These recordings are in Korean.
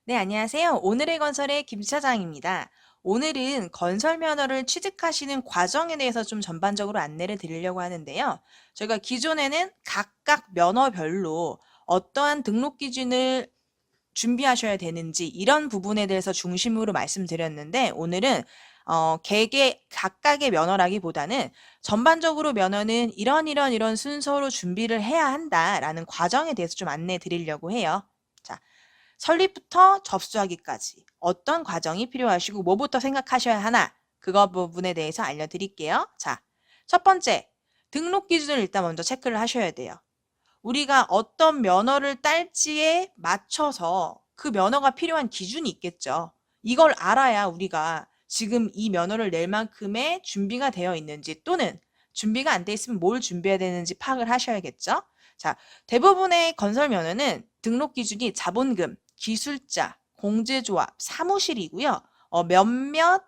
네, 안녕하세요. 오늘의 건설의 김 차장입니다. 오늘은 건설 면허를 취득하시는 과정에 대해서 좀 전반적으로 안내를 드리려고 하는데요. 저희가 기존에는 각각 면허별로 어떠한 등록 기준을 준비하셔야 되는지 이런 부분에 대해서 중심으로 말씀드렸는데 오늘은 개개 각각의 면허라기보다는 전반적으로 면허는 이런 순서로 준비를 해야 한다라는 과정에 대해서 좀 안내 드리려고 해요. 자, 설립부터 접수하기까지 어떤 과정이 필요하시고 뭐부터 생각하셔야 하나 그거 부분에 대해서 알려드릴게요. 자, 첫 번째, 등록 기준을 일단 먼저 체크를 하셔야 돼요. 우리가 어떤 면허를 딸지에 맞춰서 그 면허가 필요한 기준이 있겠죠. 이걸 알아야 우리가 지금 이 면허를 낼 만큼의 준비가 되어 있는지 또는 준비가 안 돼 있으면 뭘 준비해야 되는지 파악을 하셔야겠죠. 자, 대부분의 건설 면허는 등록 기준이 자본금, 기술자, 공제조합, 사무실이고요. 몇몇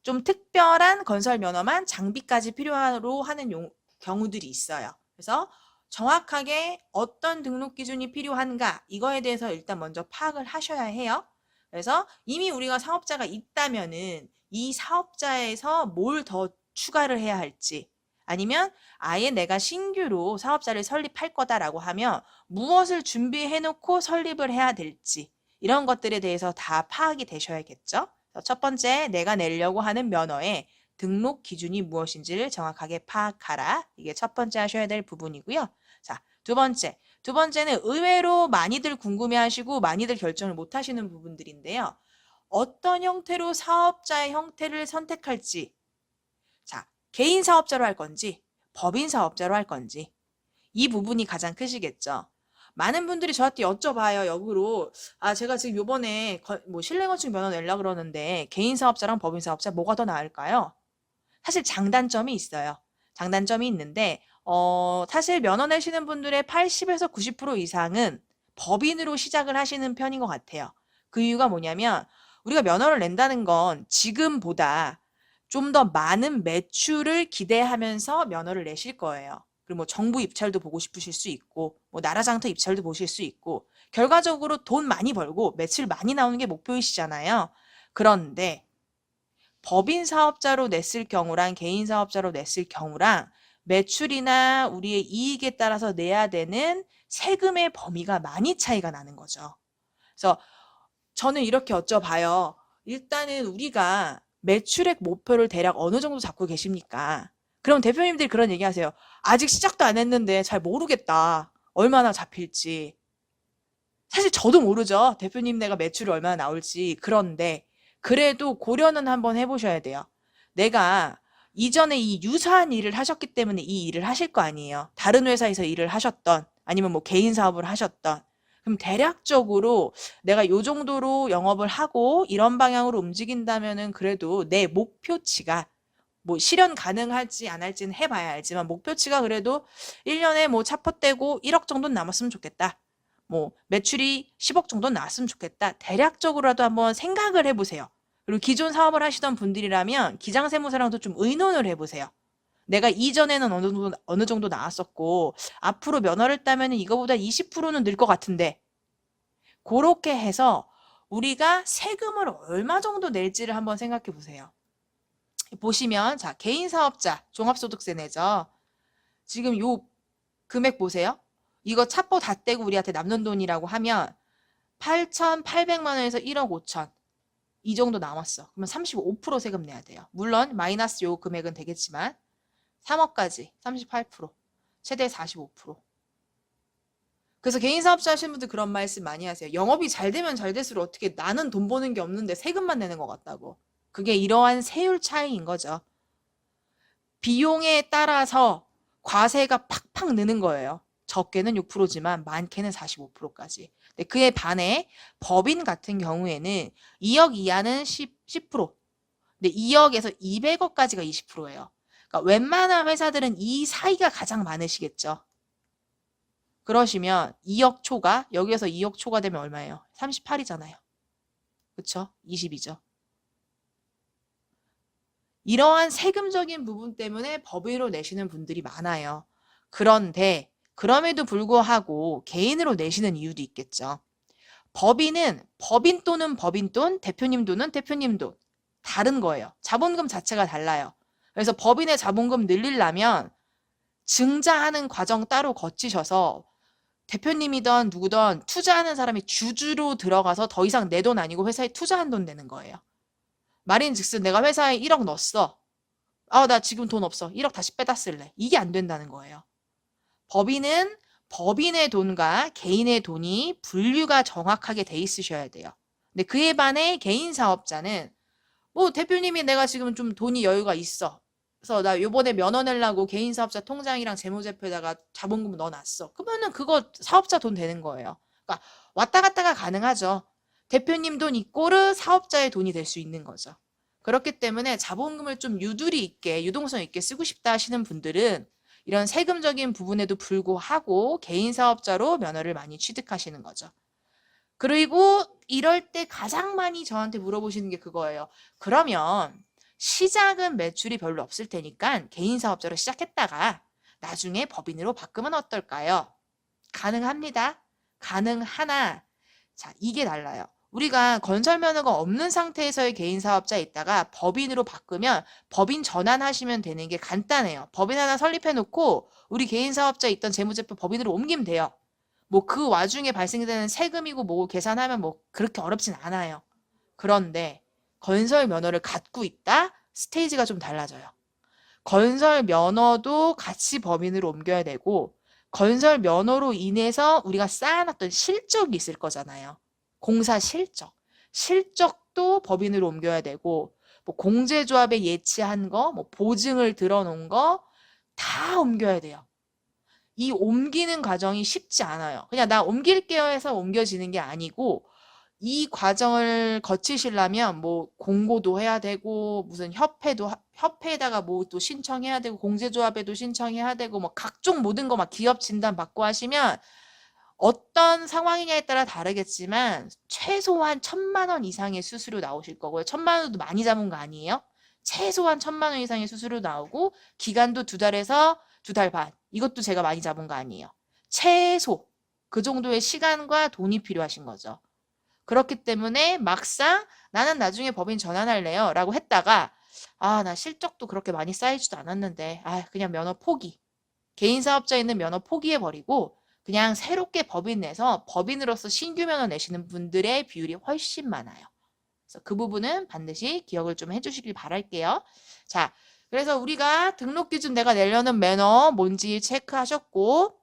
좀 특별한 건설 면허만 장비까지 필요로 하는 경우들이 있어요. 그래서 정확하게 어떤 등록 기준이 필요한가 이거에 대해서 일단 먼저 파악을 하셔야 해요. 그래서 이미 우리가 사업자가 있다면은 이 사업자에서 뭘 더 추가를 해야 할지 아니면 아예 내가 신규로 사업자를 설립할 거다라고 하면 무엇을 준비해 놓고 설립을 해야 될지 이런 것들에 대해서 다 파악이 되셔야겠죠. 첫 번째, 내가 내려고 하는 면허의 등록 기준이 무엇인지를 정확하게 파악하라. 이게 첫 번째 하셔야 될 부분이고요. 자, 두 번째는 의외로 많이들 궁금해하시고 많이들 결정을 못 하시는 부분들인데요. 어떤 형태로 사업자의 형태를 선택할지, 자, 개인 사업자로 할 건지, 법인 사업자로 할 건지, 이 부분이 가장 크시겠죠. 많은 분들이 저한테 여쭤봐요, 역으로. 아, 제가 지금 요번에 뭐 실내건축 면허 내려고 그러는데 개인 사업자랑 법인 사업자 뭐가 더 나을까요? 사실 장단점이 있어요. 장단점이 있는데 사실 면허 내시는 분들의 80에서 90% 이상은 법인으로 시작을 하시는 편인 것 같아요. 그 이유가 뭐냐면 우리가 면허를 낸다는 건 지금보다 좀 더 많은 매출을 기대하면서 면허를 내실 거예요. 그리고 뭐 정부 입찰도 보고 싶으실 수 있고 뭐 나라장터 입찰도 보실 수 있고 결과적으로 돈 많이 벌고 매출 많이 나오는 게 목표이시잖아요. 그런데 법인 사업자로 냈을 경우랑 개인 사업자로 냈을 경우랑 매출이나 우리의 이익에 따라서 내야 되는 세금의 범위가 많이 차이가 나는 거죠. 그래서 저는 이렇게 여쭤봐요. 일단은 우리가 매출액 목표를 대략 어느 정도 잡고 계십니까? 그럼 대표님들이 그런 얘기 하세요. 아직 시작도 안 했는데 잘 모르겠다. 얼마나 잡힐지. 사실 저도 모르죠. 대표님 내가 매출이 얼마나 나올지. 그런데 그래도 고려는 한번 해보셔야 돼요. 내가 이전에 이 유사한 일을 하셨기 때문에 이 일을 하실 거 아니에요. 다른 회사에서 일을 하셨던 아니면 뭐 개인 사업을 하셨던 그럼 대략적으로 내가 요 정도로 영업을 하고 이런 방향으로 움직인다면은 그래도 내 목표치가 뭐 실현 가능할지 안 할지는 해봐야 알지만 목표치가 그래도 1년에 뭐 차포떼고 1억 정도는 남았으면 좋겠다. 뭐 매출이 10억 정도 나왔으면 좋겠다. 대략적으로라도 한번 생각을 해보세요. 그리고 기존 사업을 하시던 분들이라면 기장세무사랑도 좀 의논을 해보세요. 내가 이전에는 어느 정도 나왔었고 앞으로 면허를 따면 이거보다 20%는 늘 것 같은데 그렇게 해서 우리가 세금을 얼마 정도 낼지를 한번 생각해 보세요. 보시면 자 개인 사업자 종합소득세 내죠. 지금 요 금액 보세요. 이거 차포 다 떼고 우리한테 남는 돈이라고 하면 8,800만 원에서 1억 5천 이 정도 남았어. 그러면 35% 세금 내야 돼요. 물론 마이너스 요 금액은 되겠지만 3억까지 38% 최대 45%. 그래서 개인 사업자 하시는 분들 그런 말씀 많이 하세요. 영업이 잘 되면 잘 될수록 어떻게 나는 돈 버는 게 없는데 세금만 내는 것 같다고. 그게 이러한 세율 차이인 거죠. 비용에 따라서 과세가 팍팍 느는 거예요. 적게는 6%지만 많게는 45%까지. 근데 그에 반해 법인 같은 경우에는 2억 이하는 10%, 근데 2억에서 200억까지가 20%예요. 그러니까 웬만한 회사들은 이 사이가 가장 많으시겠죠. 그러시면 2억 초가 여기에서 2억 초가 되면 얼마예요? 38이잖아요. 그쵸? 20이죠. 이러한 세금적인 부분 때문에 법인으로 내시는 분들이 많아요. 그런데 그럼에도 불구하고 개인으로 내시는 이유도 있겠죠. 법인은 법인 돈은 법인 돈, 대표님 돈은 대표님 돈. 다른 거예요. 자본금 자체가 달라요. 그래서 법인의 자본금 늘리려면 증자하는 과정 따로 거치셔서 대표님이든 누구든 투자하는 사람이 주주로 들어가서 더 이상 내 돈 아니고 회사에 투자한 돈 내는 거예요. 말인즉슨 내가 회사에 1억 넣었어. 나 지금 돈 없어. 1억 다시 빼다 쓸래. 이게 안 된다는 거예요. 법인은 법인의 돈과 개인의 돈이 분류가 정확하게 돼 있으셔야 돼요. 근데 그에 반해 개인 사업자는 뭐 대표님이 내가 지금 좀 돈이 여유가 있어. 그래서 나 요번에 면허 내려고 개인 사업자 통장이랑 재무제표에다가 자본금 넣어놨어. 그러면은 그거 사업자 돈 되는 거예요. 그러니까 왔다 갔다가 가능하죠. 대표님 돈 이꼬르 사업자의 돈이 될 수 있는 거죠. 그렇기 때문에 자본금을 좀 유두리 있게, 유동성 있게 쓰고 싶다 하시는 분들은 이런 세금적인 부분에도 불구하고 개인 사업자로 면허를 많이 취득하시는 거죠. 그리고 이럴 때 가장 많이 저한테 물어보시는 게 그거예요. 그러면 시작은 매출이 별로 없을 테니까 개인 사업자로 시작했다가 나중에 법인으로 바꾸면 어떨까요? 가능합니다. 가능하나 자, 이게 달라요. 우리가 건설 면허가 없는 상태에서의 개인 사업자에 있다가 법인으로 바꾸면 법인 전환하시면 되는 게 간단해요. 법인 하나 설립해 놓고 우리 개인 사업자에 있던 재무제표 법인으로 옮기면 돼요. 뭐 그 와중에 발생되는 세금이고 뭐 계산하면 뭐 그렇게 어렵진 않아요. 그런데 건설 면허를 갖고 있다? 스테이지가 좀 달라져요. 건설 면허도 같이 법인으로 옮겨야 되고 건설 면허로 인해서 우리가 쌓아놨던 실적이 있을 거잖아요. 공사 실적. 실적도 법인으로 옮겨야 되고 뭐 공제조합에 예치한 거, 뭐 보증을 들어놓은 거 다 옮겨야 돼요. 이 옮기는 과정이 쉽지 않아요. 그냥 나 옮길게요 해서 옮겨지는 게 아니고 이 과정을 거치시려면 뭐 공고도 해야 되고 무슨 협회에다가 뭐 또 신청해야 되고 공제조합에도 신청해야 되고 뭐 각종 모든 거 막 기업 진단 받고 하시면 어떤 상황이냐에 따라 다르겠지만 최소한 1,000만 원 이상의 수수료 나오실 거고요. 1,000만 원도 많이 잡은 거 아니에요? 최소한 1,000만 원 이상의 수수료 나오고 기간도 2달에서 2달 반. 이것도 제가 많이 잡은 거 아니에요. 최소 그 정도의 시간과 돈이 필요하신 거죠. 그렇기 때문에 막상 나는 나중에 법인 전환할래요 라고 했다가 나 실적도 그렇게 많이 쌓이지도 않았는데 그냥 면허 포기. 개인 사업자에 있는 면허 포기해버리고 그냥 새롭게 법인 내서 법인으로서 신규 면허 내시는 분들의 비율이 훨씬 많아요. 그래서 그 부분은 반드시 기억을 좀 해주시길 바랄게요. 자, 그래서 우리가 등록 기준 내가 내려는 매너 뭔지 체크하셨고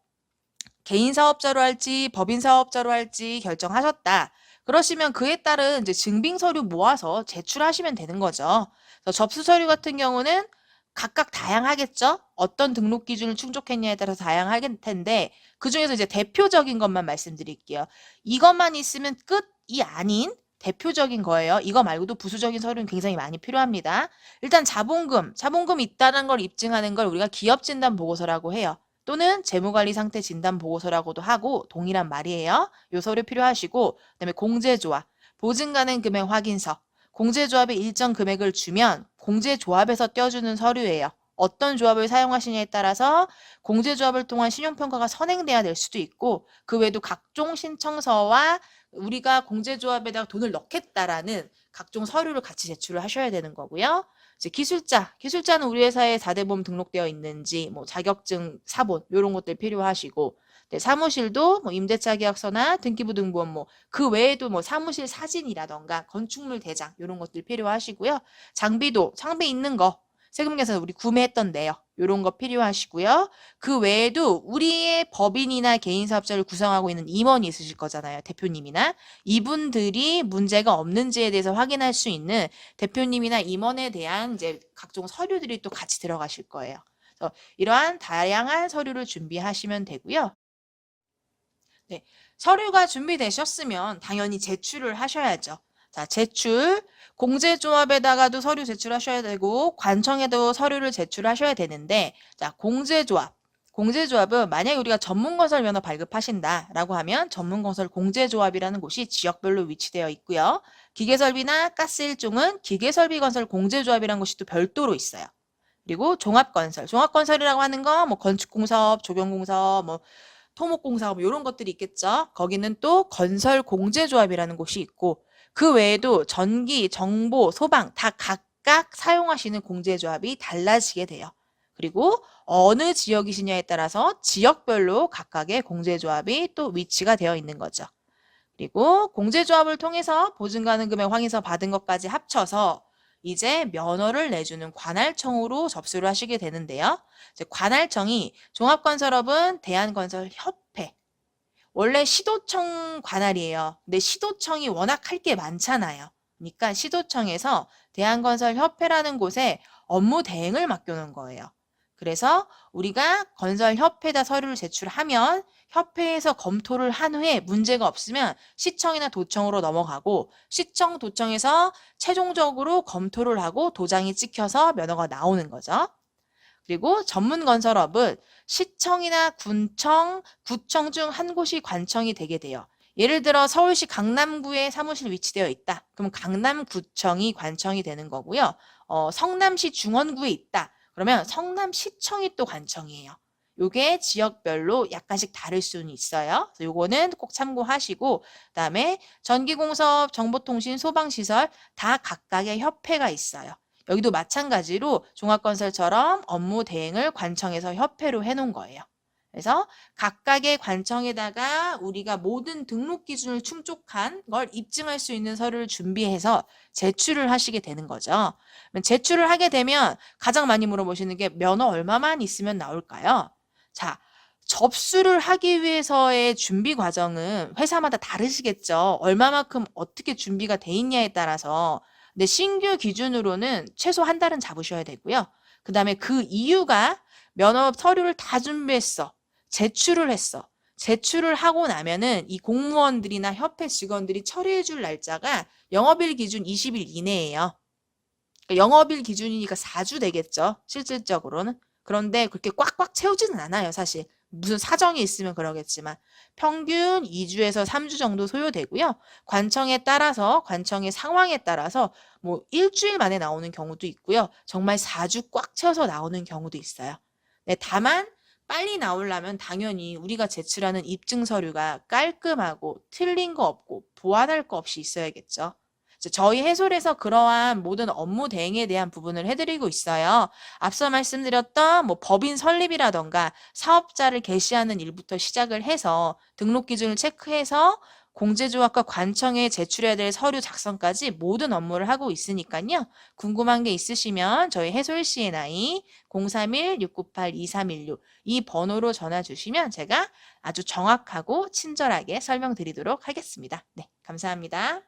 개인 사업자로 할지 법인 사업자로 할지 결정하셨다. 그러시면 그에 따른 이제 증빙 서류 모아서 제출하시면 되는 거죠. 그래서 접수 서류 같은 경우는 각각 다양하겠죠? 어떤 등록 기준을 충족했냐에 따라서 다양할 텐데 그중에서 이제 대표적인 것만 말씀드릴게요. 이것만 있으면 끝이 아닌 대표적인 거예요. 이거 말고도 부수적인 서류는 굉장히 많이 필요합니다. 일단 자본금 있다는 걸 입증하는 걸 우리가 기업진단 보고서라고 해요. 또는 재무관리 상태 진단 보고서라고도 하고 동일한 말이에요. 요 서류 필요하시고 그다음에 공제조합, 보증 가능 금액 확인서, 공제조합에 일정 금액을 주면 공제조합에서 떼어주는 서류예요. 어떤 조합을 사용하시냐에 따라서 공제조합을 통한 신용평가가 선행돼야 될 수도 있고 그 외에도 각종 신청서와 우리가 공제조합에다가 돈을 넣겠다라는 각종 서류를 같이 제출을 하셔야 되는 거고요. 이제 기술자는 우리 회사에 4대 보험 등록되어 있는지, 뭐 자격증, 사본 이런 것들 필요하시고, 네, 사무실도 뭐 임대차 계약서나 등기부등본 뭐 그 외에도 뭐 사무실 사진이라던가 건축물 대장 이런 것들 필요하시고요. 장비 있는 거 세금계산 우리 구매했던 내역 이런 거 필요하시고요. 그 외에도 우리의 법인이나 개인 사업자를 구성하고 있는 임원이 있으실 거잖아요. 대표님이나 이분들이 문제가 없는지에 대해서 확인할 수 있는 대표님이나 임원에 대한 이제 각종 서류들이 또 같이 들어가실 거예요. 그래서 이러한 다양한 서류를 준비하시면 되고요. 네, 서류가 준비되셨으면 당연히 제출을 하셔야죠. 자, 제출. 공제조합에다가도 서류 제출하셔야 되고 관청에도 서류를 제출하셔야 되는데 자, 공제조합은 만약에 우리가 전문건설 면허 발급하신다라고 하면 전문건설 공제조합이라는 곳이 지역별로 위치되어 있고요. 기계설비나 가스일종은 기계설비건설 공제조합이라는 곳이 또 별도로 있어요. 그리고 종합건설이라고 하는 거 뭐 건축공사업, 조경공사업, 뭐 토목공사 뭐 이런 것들이 있겠죠. 거기는 또 건설공제조합이라는 곳이 있고 그 외에도 전기, 정보, 소방 다 각각 사용하시는 공제조합이 달라지게 돼요. 그리고 어느 지역이시냐에 따라서 지역별로 각각의 공제조합이 또 위치가 되어 있는 거죠. 그리고 공제조합을 통해서 보증가능 금액 확인서 받은 것까지 합쳐서 이제 면허를 내주는 관할청으로 접수를 하시게 되는데요. 이제 관할청이 종합건설업은 대한건설협회, 원래 시도청 관할이에요. 근데 시도청이 워낙 할 게 많잖아요. 그러니까 시도청에서 대한건설협회라는 곳에 업무 대행을 맡겨놓은 거예요. 그래서 우리가 건설협회에다 서류를 제출하면 협회에서 검토를 한 후에 문제가 없으면 시청이나 도청으로 넘어가고 시청, 도청에서 최종적으로 검토를 하고 도장이 찍혀서 면허가 나오는 거죠. 그리고 전문건설업은 시청이나 군청, 구청 중 한 곳이 관청이 되게 돼요. 예를 들어 서울시 강남구에 사무실 위치되어 있다. 그럼 강남구청이 관청이 되는 거고요. 성남시 중원구에 있다. 그러면 성남시청이 또 관청이에요. 요게 지역별로 약간씩 다를 수는 있어요. 그래서 요거는 꼭 참고하시고 그다음에 전기공사업, 정보통신, 소방시설 다 각각의 협회가 있어요. 여기도 마찬가지로 종합건설처럼 업무 대행을 관청에서 협회로 해놓은 거예요. 그래서 각각의 관청에다가 우리가 모든 등록 기준을 충족한 걸 입증할 수 있는 서류를 준비해서 제출을 하시게 되는 거죠. 제출을 하게 되면 가장 많이 물어보시는 게 면허 얼마만 있으면 나올까요? 자, 접수를 하기 위해서의 준비 과정은 회사마다 다르시겠죠. 얼마만큼 어떻게 준비가 돼 있냐에 따라서. 근데 신규 기준으로는 최소 한 달은 잡으셔야 되고요. 그 다음에 그 이유가 면허 서류를 다 준비했어. 제출을 했어. 제출을 하고 나면은 이 공무원들이나 협회 직원들이 처리해 줄 날짜가 영업일 기준 20일 이내예요. 그러니까 영업일 기준이니까 4주 되겠죠. 실질적으로는. 그런데 그렇게 꽉꽉 채우지는 않아요, 사실. 무슨 사정이 있으면 그러겠지만 평균 2주에서 3주 정도 소요되고요. 관청에 따라서 관청의 상황에 따라서 뭐 일주일 만에 나오는 경우도 있고요. 정말 4주 꽉 채워서 나오는 경우도 있어요. 네, 다만 빨리 나오려면 당연히 우리가 제출하는 입증 서류가 깔끔하고 틀린 거 없고 보완할 거 없이 있어야겠죠. 저희 해솔에서 그러한 모든 업무 대행에 대한 부분을 해드리고 있어요. 앞서 말씀드렸던 뭐 법인 설립이라던가 사업자를 개시하는 일부터 시작을 해서 등록 기준을 체크해서 공제조합과 관청에 제출해야 될 서류 작성까지 모든 업무를 하고 있으니까요. 궁금한 게 있으시면 저희 해솔 C&I 031-698-2316 이 번호로 전화 주시면 제가 아주 정확하고 친절하게 설명드리도록 하겠습니다. 네, 감사합니다.